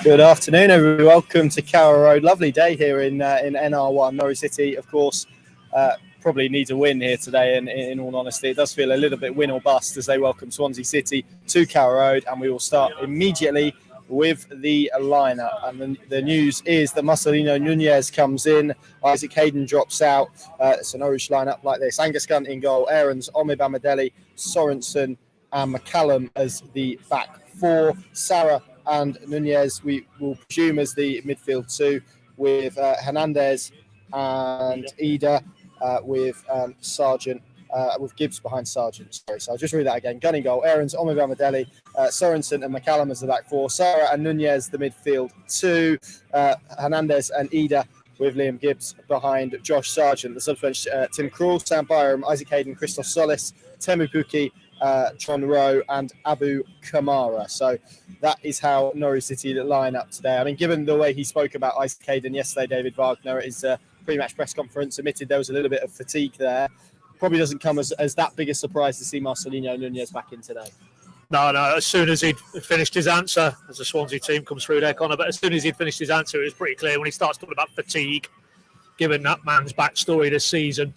Good afternoon, everyone. Welcome to Carrow Road. Lovely day here in NR1. Norwich City, of course, probably needs a win here today. And in all honesty, it does feel a little bit win or bust as they welcome Swansea City to Carrow Road. And we will start immediately with the lineup. And the news is that Marcelino Nunez comes in, Isaac Hayden drops out. It's a Norwich lineup like this: Angus Gunn in goal, Aarons, Omibamidele, Sorensen, and McCallum as the back four. Sarah and Nunez, we will presume, as the midfield two, with Hernandez and Ida, with Sargent, with Gibbs behind Sargent. Sorry, so I'll just read that again. Gunn in goal, Aarons, Omibamidele, Sorensen and McCallum as the back four. Sarah and Nunez, the midfield two. Hernandez and Ida, with Liam Gibbs behind Josh Sargent. The subbench: Tim Krul, Sam Byram, Isaac Hayden, Christoph Solis, Temu Pukki, John Rowe and Abu Kamara. So that is how Norwich City line up today. I mean, given the way he spoke about Isaac Hayden yesterday, David Wagner, at his pre-match press conference, admitted there was a little bit of fatigue there. Probably doesn't come as that big a surprise to see Marcelino Nunez back in today. No, as soon as he'd finished his answer, as the Swansea team comes through there, Connor, but as soon as he'd finished his answer, it was pretty clear when he starts talking about fatigue, given that man's backstory this season.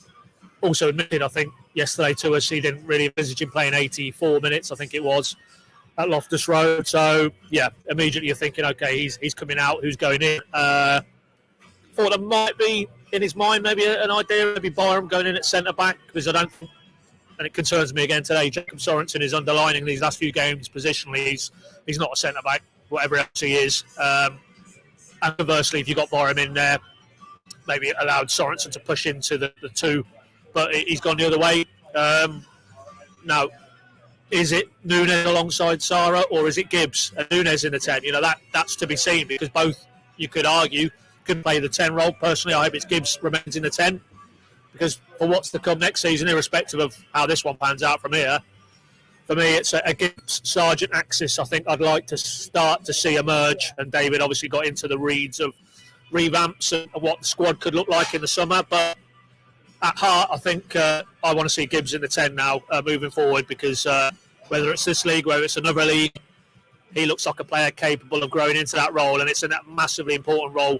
Also admitted, I think, yesterday to us, he didn't really envisage him playing 84 minutes, I think it was, at Loftus Road. So, yeah, immediately you're thinking, okay, he's coming out, who's going in? Thought there might be, in his mind, maybe an idea, maybe Byram going in at centre-back, because I don't think, and it concerns me again today, Jacob Sorensen is underlining these last few games positionally. He's not a centre-back, whatever else he is. And conversely, if you got Byram in there, maybe allowed Sorensen to push into the two, but he's gone the other way. Now, is it Nunez alongside Sarah, or is it Gibbs and Nunez in the 10? You know, that's to be seen, because both, you could argue, could play the 10 role. Personally, I hope it's Gibbs remains in the 10, because for what's to come next season, irrespective of how this one pans out from here, for me, it's a Gibbs Sargent axis I think I'd like to start to see emerge. And David obviously got into the reads of revamps and what the squad could look like in the summer, but at heart, I think I want to see Gibbs in the 10 now, moving forward, because whether it's this league, whether it's another league, he looks like a player capable of growing into that role, and it's a massively important role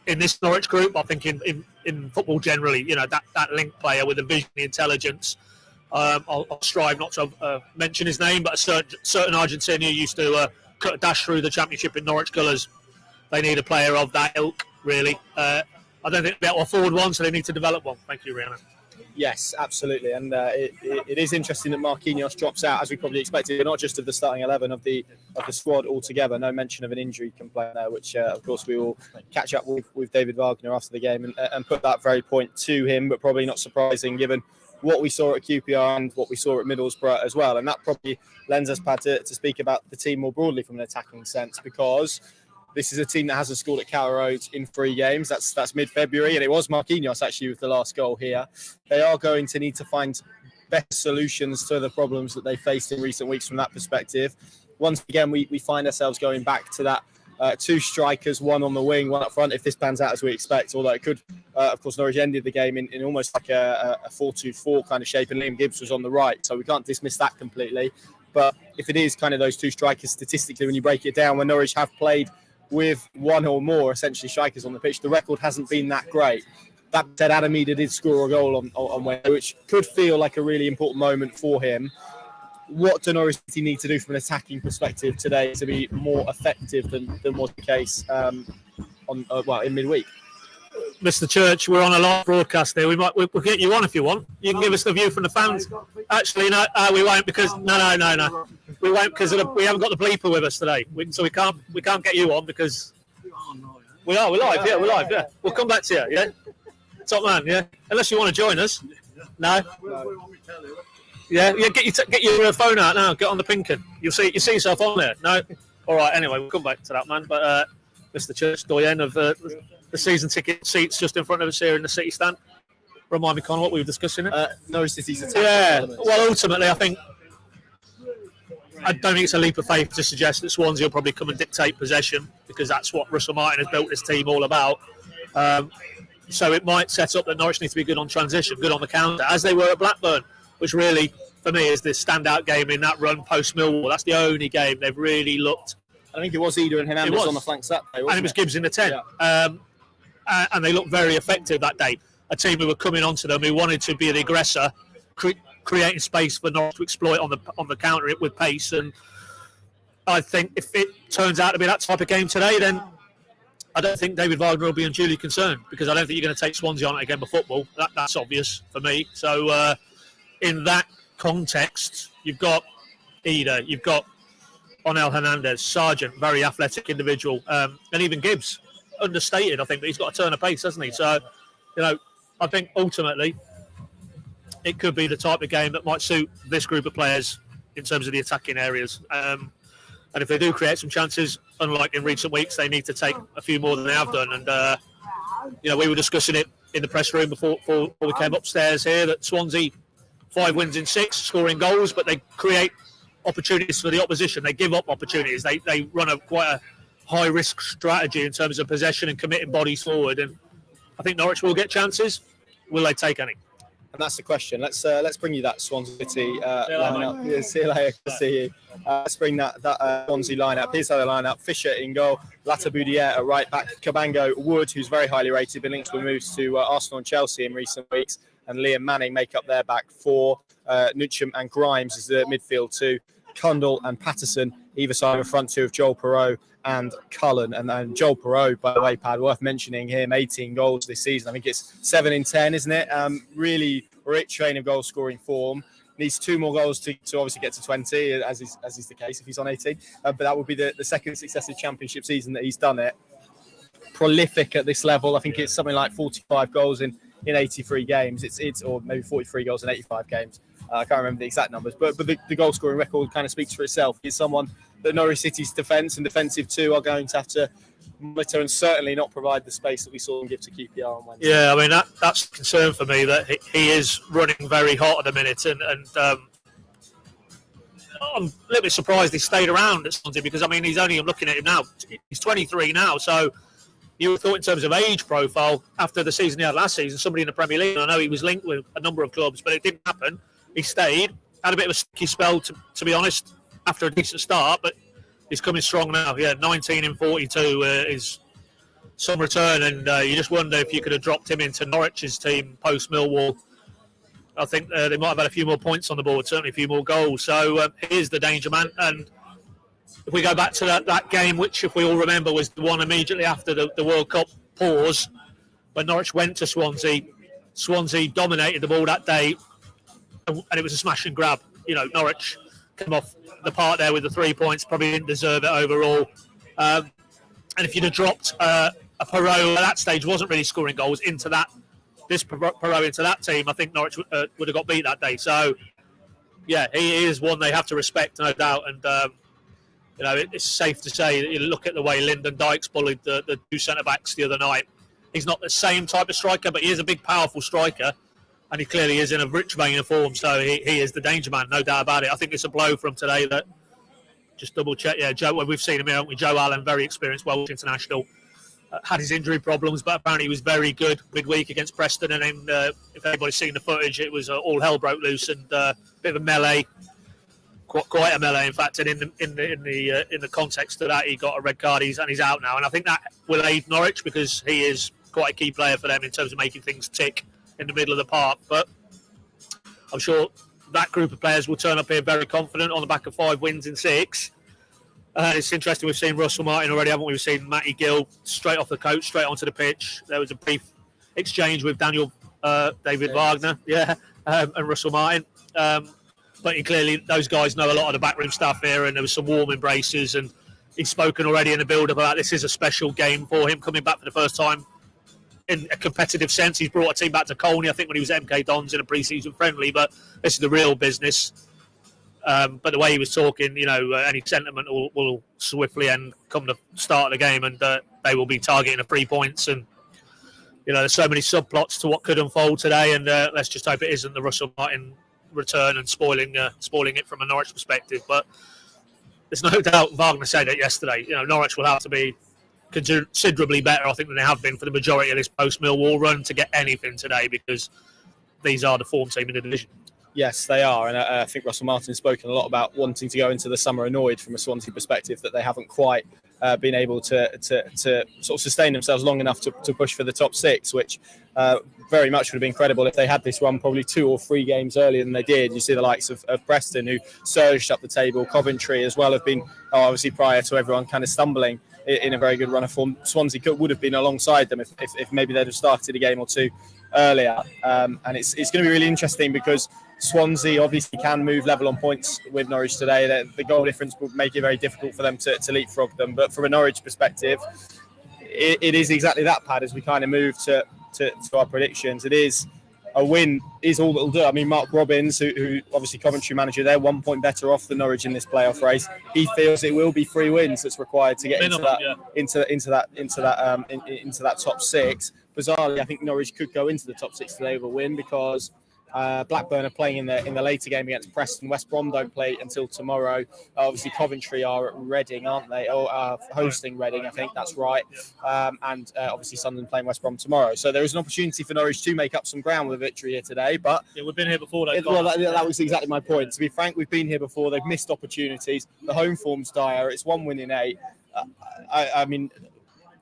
in this Norwich group. I think in football generally, you know, that link player with the vision, the intelligence. I'll strive not to mention his name, but a certain Argentinian who used to cut a dash through the Championship in Norwich colours. They need a player of that ilk, really. I don't think they'll afford one, so they need to develop one. Thank you, Rihanna. Yes, absolutely. And it is interesting that Marquinhos drops out, as we probably expected, not just of the starting 11, of the squad altogether. No mention of an injury complaint there, which, of course, we will catch up with David Wagner after the game and put that very point to him, but probably not surprising given what we saw at QPR and what we saw at Middlesbrough as well. And that probably lends us, Pat, to speak about the team more broadly from an attacking sense, because this is a team that hasn't scored at Carrow Road in 3 games. That's mid-February, and it was Marquinhos actually with the last goal here. They are going to need to find better solutions to the problems that they faced in recent weeks from that perspective. Once again, we find ourselves going back to that 2 strikers, 1 on the wing, 1 up front, if this pans out as we expect, although it could, of course, Norwich ended the game in almost like a 4-2-4 kind of shape, and Liam Gibbs was on the right, so we can't dismiss that completely. But if it is kind of those 2 strikers, statistically, when you break it down, when Norwich have played with 1 or more essentially strikers on the pitch, the record hasn't been that great. That said, Adam Ida did score a goal on Wednesday, which could feel like a really important moment for him. What do Norwich City need to do from an attacking perspective today to be more effective than was the case in midweek? Mr. Church, we're on a live broadcast there. We'll get you on if you want. You can give us the view from the fans. Actually, no, we won't, because no. We won't, because we haven't got the bleeper with us today. So we can't get you on because we're live. Yeah, we're live. Yeah, we'll come back to you. Yeah, top man. Yeah, unless you want to join us. No. Yeah. Get your phone out now. Get on the Pinkin. You see yourself on there. No. All right. Anyway, we'll come back to that, man. But Mr. Church, doyen of the season ticket seats just in front of us here in the City stand. Remind me, Connor, what we were discussing. Norwich City's attack. Yeah. Well, ultimately, I don't think it's a leap of faith to suggest that Swansea will probably come and dictate possession, because that's what Russell Martin has built this team all about. So it might set up that Norwich needs to be good on transition, good on the counter, as they were at Blackburn, which really, for me, is the standout game in that run post-Millwall. That's the only game they've really looked I think it was Ida and Hernandez on the flanks that day, and it was Gibbs in the 10. Yeah. And they looked very effective that day. A team who were coming onto them, who wanted to be the aggressor, creating space for Norwich to exploit on the counter with pace. And I think if it turns out to be that type of game today, then I don't think David Wagner will be unduly concerned, because I don't think you're going to take Swansea on it again with football. That's obvious for me. So in that context, you've got Ida, you've got Onel Hernandez, Sargent, very athletic individual, and even Gibbs, understated, I think, but he's got a turn of pace, hasn't he? So, I think ultimately it could be the type of game that might suit this group of players in terms of the attacking areas. And if they do create some chances, unlike in recent weeks, they need to take a few more than they have done. And, we were discussing it in the press room before we came upstairs here, that Swansea, 5 wins in 6, scoring goals, but they create opportunities for the opposition. They give up opportunities. They run quite a high-risk strategy in terms of possession and committing bodies forward. And I think Norwich will get chances. Will they take any? And that's the question. Let's bring you that Swansea City lineup. Yeah, see you later. Good to see you. Let's bring that Swansea lineup. Here's how they line up: Fisher in goal, Lataboudiere at right back, Cabango, Wood, who's very highly rated, been linked with moves to Arsenal and Chelsea in recent weeks, and Liam Manning make up their back four. Nucham and Grimes is the midfield two. Cundall and Patterson either side of the front two of Joel Perreault and Cullen. And Joel Perreault, by the way, Pad, worth mentioning him, 18 goals this season. I think it's 7 in 10, isn't it? Really rich train of goal scoring form. Needs 2 more goals to obviously get to 20, as is the case if he's on 18. But that would be the second successive championship season that he's done it. Prolific at this level. I think it's something like 45 goals in 83 games. It's or maybe 43 goals in 85 games. I can't remember the exact numbers, but the goal scoring record kind of speaks for itself. He's someone that Norwich City's defence and defensive two are going to have to monitor, and certainly not provide the space that we saw him give to QPR on Wednesday. Yeah, I mean that's a concern for me, that he is running very hot at the minute, and I'm a little bit surprised he stayed around at Swansea, because I'm looking at him now, he's 23 now, so you would have thought in terms of age profile, after the season he had last season, somebody in the Premier League, I know he was linked with a number of clubs, but it didn't happen. He stayed, had a bit of a sticky spell, to be honest, after a decent start, but he's coming strong now. Yeah, 19 in 42 is some return, and you just wonder if you could have dropped him into Norwich's team post-Millwall. I think they might have had a few more points on the board, certainly a few more goals. So here's the danger man. And if we go back to that game, which, if we all remember, was the one immediately after the World Cup pause, when Norwich went to Swansea, Swansea dominated the ball that day, and it was a smash and grab. Norwich came off the park there with the 3 points, probably didn't deserve it overall. And if you'd have dropped a Perreault at that stage, wasn't really scoring goals, into this Perreault into that team, I think Norwich would have got beat that day. So, yeah, he is one they have to respect, no doubt. And, it's safe to say that you look at the way Lyndon Dykes bullied the 2 centre-backs the other night. He's not the same type of striker, but he is a big, powerful striker. And he clearly is in a rich vein of form, so he is the danger man, no doubt about it. I think it's a blow from today that, just double check, Joe, well, we've seen him here, haven't we? Joe Allen, very experienced, Welsh international, had his injury problems, but apparently he was very good midweek against Preston. And then, if anybody's seen the footage, it was all hell broke loose, and a bit of a melee, quite a melee, in fact. And in the context of that, he got a red card, and he's out now. And I think that will aid Norwich, because he is quite a key player for them in terms of making things tick in the middle of the park. But I'm sure that group of players will turn up here very confident on the back of 5 wins in 6. It's interesting, we've seen Russell Martin already, haven't we? We've seen Matty Gill straight off the coach, straight onto the pitch. There was a brief exchange with David Wagner, and Russell Martin. But clearly those guys know a lot of the backroom stuff here, and there was some warm embraces, and he's spoken already in the build-up about this is a special game for him, coming back for the first time in a competitive sense. He's brought a team back to Colney, I think, when he was at MK Dons in a pre-season friendly, but this is the real business. But the way he was talking, any sentiment will swiftly end come the start of the game, and they will be targeting the 3 points. And, there's so many subplots to what could unfold today, and let's just hope it isn't the Russell Martin return and spoiling it from a Norwich perspective. But there's no doubt, Wagner said it yesterday, Norwich will have to be considerably better, I think, than they have been for the majority of this post-Millwall run to get anything today, because these are the form team in the division. Yes, they are, and I think Russell Martin's spoken a lot about wanting to go into the summer annoyed from a Swansea perspective that they haven't quite been able to sort of sustain themselves long enough to push for the top 6, which very much would have been credible if they had this run probably 2 or 3 games earlier than they did. You see the likes of Preston, who surged up the table, Coventry as well have been obviously prior to everyone kind of stumbling in a very good run of form. Swansea would have been alongside them if maybe they'd have started a game or 2 earlier, and it's going to be really interesting because Swansea obviously can move level on points with Norwich today. The goal difference will make it very difficult for them to leapfrog them. But from a Norwich perspective, it is exactly that, Pad, as we kind of move to our predictions. It is a win is all that will do. I mean, Mark Robbins, who obviously Coventry manager, they're 1 point better off than Norwich in this playoff race. He feels it will be 3 wins that's required to get into that top 6. Bizarrely, I think Norwich could go into the top 6 today with a win because Blackburn are playing in the later game against Preston. West Brom don't play until tomorrow. Obviously, Coventry are at Reading, aren't they? Hosting Reading, I think that's right. And obviously, Sunderland playing West Brom tomorrow. So there is an opportunity for Norwich to make up some ground with a victory here today. But we've been here before. That was exactly my point. To be frank, we've been here before. They've missed opportunities. The home form's dire. It's 1 win in 8. I mean,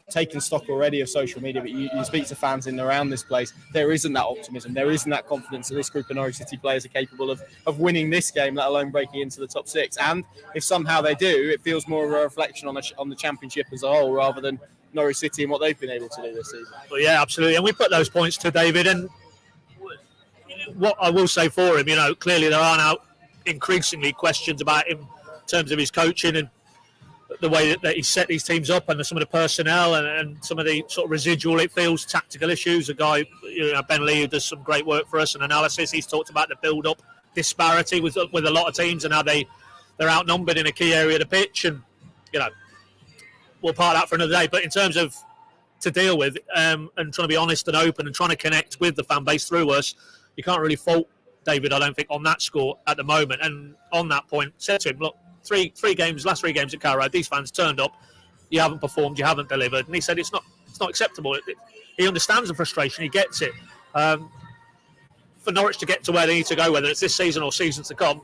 taking stock already of social media, but you speak to fans in and around this place, there isn't that optimism, there isn't that confidence that this group of Norwich City players are capable of winning this game, let alone breaking into the top 6. And if somehow they do, it feels more of a reflection on the championship as a whole rather than Norwich City and what they've been able to do this season. Well, yeah, absolutely. And we put those points to David. And what I will say for him, clearly there are now increasingly questions about him in terms of his coaching and the way that he set these teams up and some of the personnel and some of the sort of residual, it feels, tactical issues. A guy, Ben Lee, who does some great work for us and analysis, he's talked about the build-up disparity with a lot of teams and how they're outnumbered in a key area of the pitch. And, we'll part that for another day. But in terms of to deal with and trying to be honest and open and trying to connect with the fan base through us, you can't really fault David, I don't think, on that score at the moment. And on that point, said to him, look, last three games at Carrow Road, these fans turned up, you haven't performed, you haven't delivered. And he said it's not acceptable. He understands the frustration, he gets it. For Norwich to get to where they need to go, whether it's this season or seasons to come,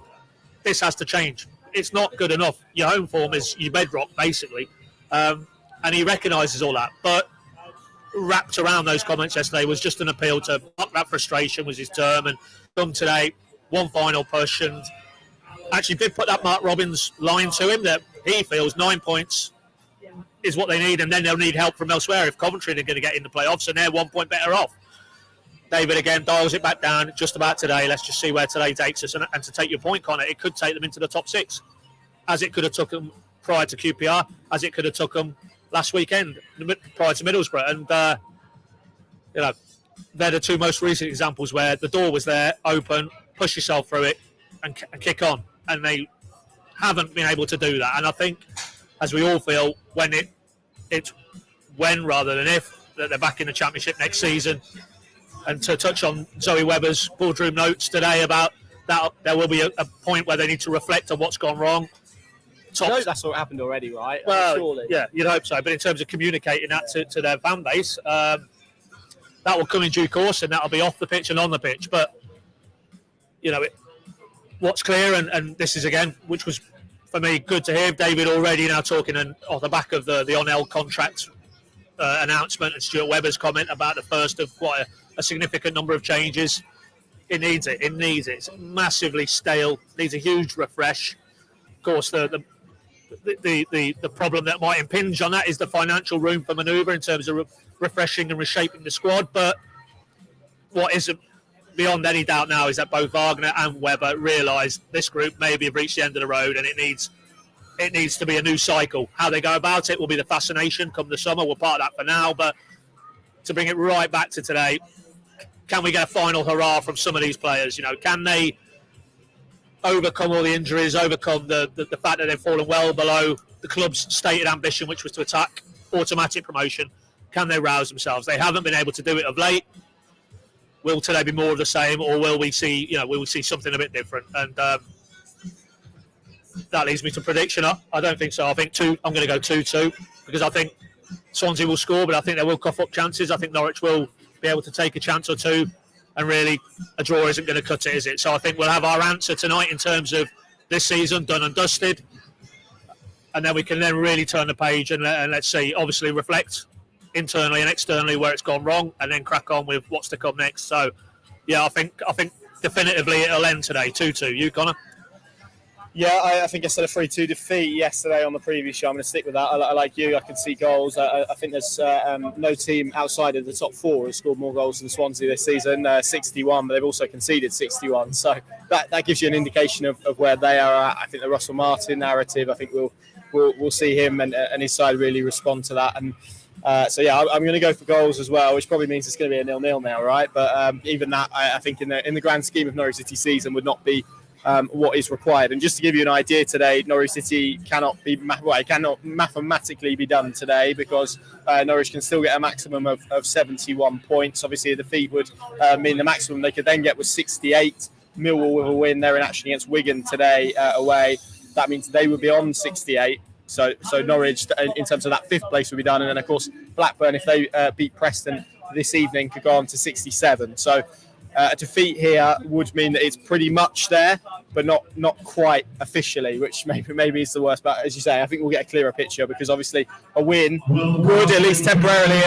this has to change. It's not good enough. Your home form is your bedrock, basically. And he recognises all that. But wrapped around those comments yesterday was just an appeal to block that frustration, was his term, and come today, one final push, and actually did put that Mark Robbins line to him that he feels 9 points is what they need, and then they'll need help from elsewhere if Coventry are going to get in the playoffs, and they're 1 point better off. David again dials it back down just about today. Let's just see where today takes us, and to take your point, Connor, it could take them into the top 6, as it could have took them prior to QPR, as it could have took them last weekend prior to Middlesbrough, and they're the 2 most recent examples where the door was there, open, push yourself through it, and kick on. And they haven't been able to do that. And I think, as we all feel, it's when rather than if that they're back in the Championship next season. And to touch on Zoe Webber's boardroom notes today about that, there will be a point where they need to reflect on what's gone wrong. That's what happened already, right? Well, surely. Yeah, you'd hope so. But in terms of communicating that to their fan base, that will come in due course, and that'll be off the pitch and on the pitch. But what's clear, and this is again, which was for me good to hear, David already now talking off the back of the Onel contract announcement and Stuart Webber's comment about the first of quite a significant number of changes. It needs it. It's massively stale. Needs a huge refresh. Of course, the problem that might impinge on that is the financial room for manoeuvre in terms of refreshing and reshaping the squad. But what isn't beyond any doubt now is that both Wagner and Webber realise this group maybe have reached the end of the road, and it needs to be a new cycle. How they go about it will be the fascination come the summer. We'll part of that for now, but to bring it right back to today, can we get a final hurrah from some of these players? Can they overcome all the injuries, overcome the fact that they've fallen well below the club's stated ambition, which was to attack automatic promotion? Can they rouse themselves? They haven't been able to do it of late. Will today be more of the same, or will we see something a bit different? And that leads me to prediction. I don't think so. I think I'm going to go 2-2 because I think Swansea will score, but I think they will cough up chances. I think Norwich will be able to take a chance or two and really a draw isn't going to cut it, is it? So I think we'll have our answer tonight in terms of this season done and dusted, and then we can then really turn the page and let's see, obviously reflect internally and externally where it's gone wrong, and then crack on with what's to come next. So yeah, I think definitively it'll end today 2-2. You, Connor? Yeah, I think I said a 3-2 defeat yesterday on the previous show. I'm going to stick with that. I like you. I can see goals. I think there's no team outside of the top four has scored more goals than Swansea this season, 61, but they've also conceded 61. So that gives you an indication of where they are at. I think the Russell Martin narrative, I think we'll see him and his side really respond to that. And so yeah, I'm going to go for goals as well, which probably means it's going to be a 0-0 now, right? But even that, I think in the grand scheme of Norwich City season would not be what is required. And just to give you an idea today, Norwich City cannot mathematically be done today, because Norwich can still get a maximum of 71 points. Obviously, a defeat would mean the maximum they could then get was 68. Millwall with a win, they're in action against Wigan today away. That means they would be on 68. So Norwich, in terms of that fifth place, would be done. And then, of course, Blackburn, if they beat Preston this evening, could go on to 67. So a defeat here would mean that it's pretty much there, but not quite officially, which maybe is the worst. But as you say, I think we'll get a clearer picture, because obviously a win would, at least temporarily,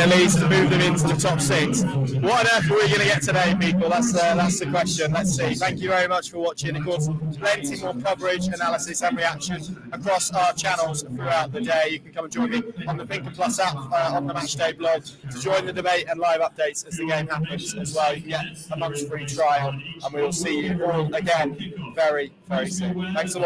move them into the top six. What on earth are we going to get today, people? That's the question. Let's see. Thank you very much for watching. Of course, plenty more coverage, analysis and reaction across our channels throughout the day. You can come and join me on the Pink and Plus app on the Matchday blog to join the debate and live updates as the game happens as well. You can get a month's free trial, and we will see you all again very, very soon. Thanks a lot.